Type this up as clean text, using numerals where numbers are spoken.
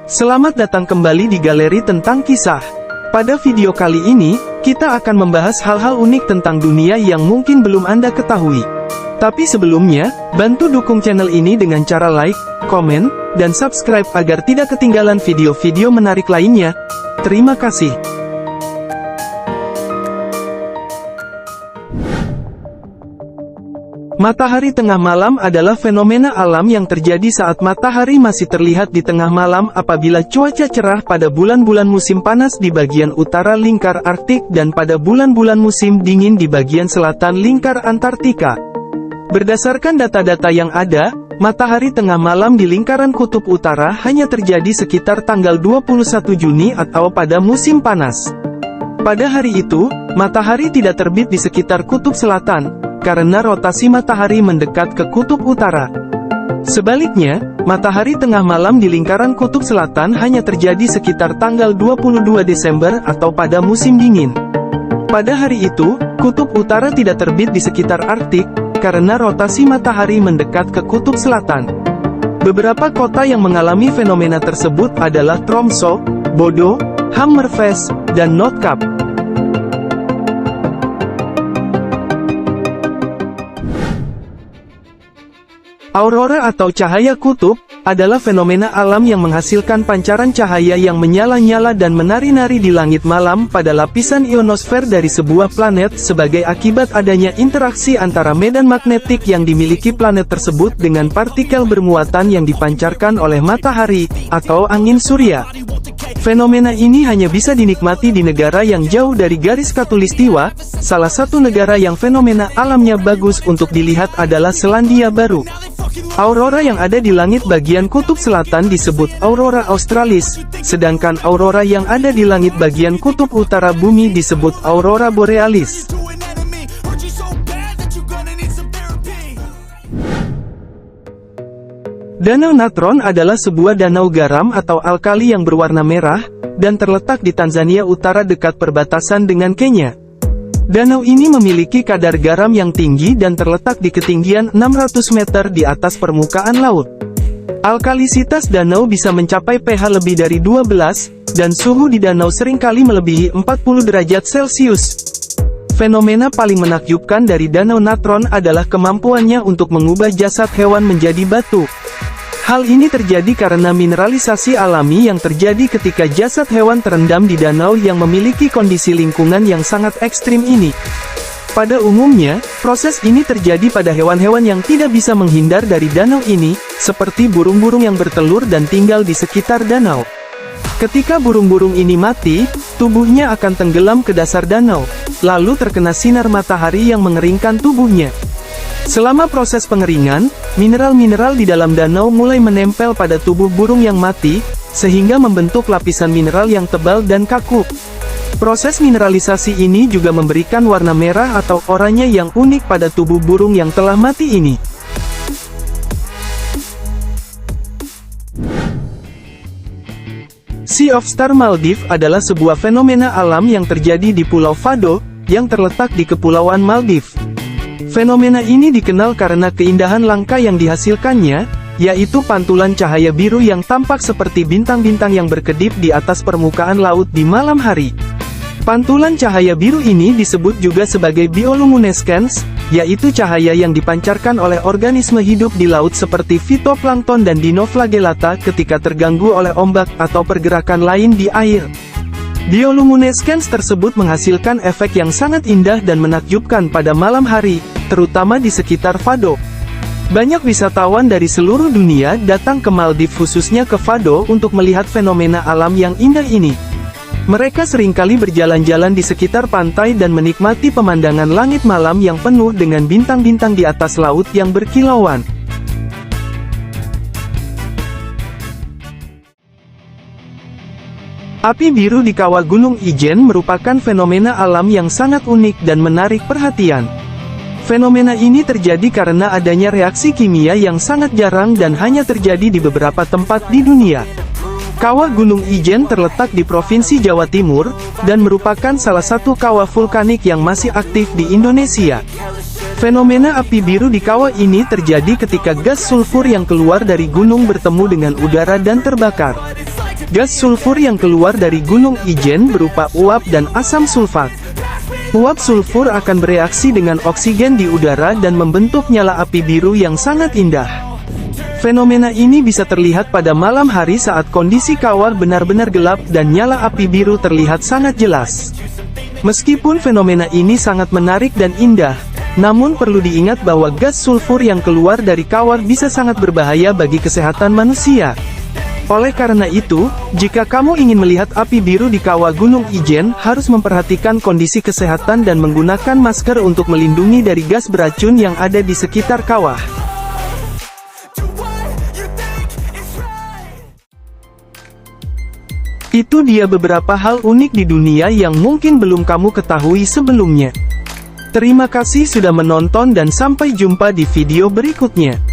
Selamat datang kembali di Galeri Tentang Kisah. Pada video kali ini, kita akan membahas hal-hal unik tentang dunia yang mungkin belum Anda ketahui. Tapi sebelumnya, bantu dukung channel ini dengan cara like, komen, dan subscribe agar tidak ketinggalan video-video menarik lainnya. Terima kasih. Matahari tengah malam adalah fenomena alam yang terjadi saat matahari masih terlihat di tengah malam apabila cuaca cerah pada bulan-bulan musim panas di bagian utara lingkar Arktik dan pada bulan-bulan musim dingin di bagian selatan lingkar Antartika. Berdasarkan data-data yang ada, matahari tengah malam di lingkaran kutub utara hanya terjadi sekitar tanggal 21 Juni atau pada musim panas. Pada hari itu, matahari tidak terbit di sekitar kutub selatan, karena rotasi matahari mendekat ke kutub utara. Sebaliknya, matahari tengah malam di lingkaran kutub selatan hanya terjadi sekitar tanggal 22 Desember atau pada musim dingin. Pada hari itu, kutub utara tidak terbit di sekitar Arktik, karena rotasi matahari mendekat ke kutub selatan. Beberapa kota yang mengalami fenomena tersebut adalah Tromsø, Bodø, Hammerfest, dan Nordkapp. Aurora atau cahaya kutub, adalah fenomena alam yang menghasilkan pancaran cahaya yang menyala-nyala dan menari-nari di langit malam pada lapisan ionosfer dari sebuah planet sebagai akibat adanya interaksi antara medan magnetik yang dimiliki planet tersebut dengan partikel bermuatan yang dipancarkan oleh matahari, atau angin surya. Fenomena ini hanya bisa dinikmati di negara yang jauh dari garis khatulistiwa. Salah satu negara yang fenomena alamnya bagus untuk dilihat adalah Selandia Baru. Aurora yang ada di langit bagian kutub selatan disebut aurora australis, sedangkan aurora yang ada di langit bagian kutub utara bumi disebut aurora borealis. Danau Natron adalah sebuah danau garam atau alkali yang berwarna merah, dan terletak di Tanzania Utara dekat perbatasan dengan Kenya. Danau ini memiliki kadar garam yang tinggi dan terletak di ketinggian 600 meter di atas permukaan laut. Alkalisitas danau bisa mencapai pH lebih dari 12, dan suhu di danau seringkali melebihi 40 derajat Celcius. Fenomena paling menakjubkan dari Danau Natron adalah kemampuannya untuk mengubah jasad hewan menjadi batu. Hal ini terjadi karena mineralisasi alami yang terjadi ketika jasad hewan terendam di danau yang memiliki kondisi lingkungan yang sangat ekstrim ini. Pada umumnya, proses ini terjadi pada hewan-hewan yang tidak bisa menghindar dari danau ini, seperti burung-burung yang bertelur dan tinggal di sekitar danau. Ketika burung-burung ini mati, tubuhnya akan tenggelam ke dasar danau, lalu terkena sinar matahari yang mengeringkan tubuhnya. Selama proses pengeringan, mineral-mineral di dalam danau mulai menempel pada tubuh burung yang mati, sehingga membentuk lapisan mineral yang tebal dan kaku. Proses mineralisasi ini juga memberikan warna merah atau oranye yang unik pada tubuh burung yang telah mati ini. Sea of Stars Maldives adalah sebuah fenomena alam yang terjadi di Pulau Fado, yang terletak di Kepulauan Maldives. Fenomena ini dikenal karena keindahan langka yang dihasilkannya, yaitu pantulan cahaya biru yang tampak seperti bintang-bintang yang berkedip di atas permukaan laut di malam hari. Pantulan cahaya biru ini disebut juga sebagai bioluminescence, yaitu cahaya yang dipancarkan oleh organisme hidup di laut seperti fitoplankton dan dinoflagellata ketika terganggu oleh ombak atau pergerakan lain di air. Bioluminescence tersebut menghasilkan efek yang sangat indah dan menakjubkan pada malam hari, terutama di sekitar Fado. Banyak wisatawan dari seluruh dunia datang ke Maldives khususnya ke Fado untuk melihat fenomena alam yang indah ini. Mereka seringkali berjalan-jalan di sekitar pantai dan menikmati pemandangan langit malam yang penuh dengan bintang-bintang di atas laut yang berkilauan. Api biru di kawah Gunung Ijen merupakan fenomena alam yang sangat unik dan menarik perhatian. Fenomena ini terjadi karena adanya reaksi kimia yang sangat jarang dan hanya terjadi di beberapa tempat di dunia. Kawah Gunung Ijen terletak di Provinsi Jawa Timur, dan merupakan salah satu kawah vulkanik yang masih aktif di Indonesia. Fenomena api biru di kawah ini terjadi ketika gas sulfur yang keluar dari gunung bertemu dengan udara dan terbakar. Gas sulfur yang keluar dari Gunung Ijen berupa uap dan asam sulfat. Uap sulfur akan bereaksi dengan oksigen di udara dan membentuk nyala api biru yang sangat indah. Fenomena ini bisa terlihat pada malam hari saat kondisi kawah benar-benar gelap dan nyala api biru terlihat sangat jelas. Meskipun fenomena ini sangat menarik dan indah, namun perlu diingat bahwa gas sulfur yang keluar dari kawah bisa sangat berbahaya bagi kesehatan manusia. Oleh karena itu, jika kamu ingin melihat api biru di kawah Gunung Ijen, harus memperhatikan kondisi kesehatan dan menggunakan masker untuk melindungi dari gas beracun yang ada di sekitar kawah. Itu dia beberapa hal unik di dunia yang mungkin belum kamu ketahui sebelumnya. Terima kasih sudah menonton dan sampai jumpa di video berikutnya.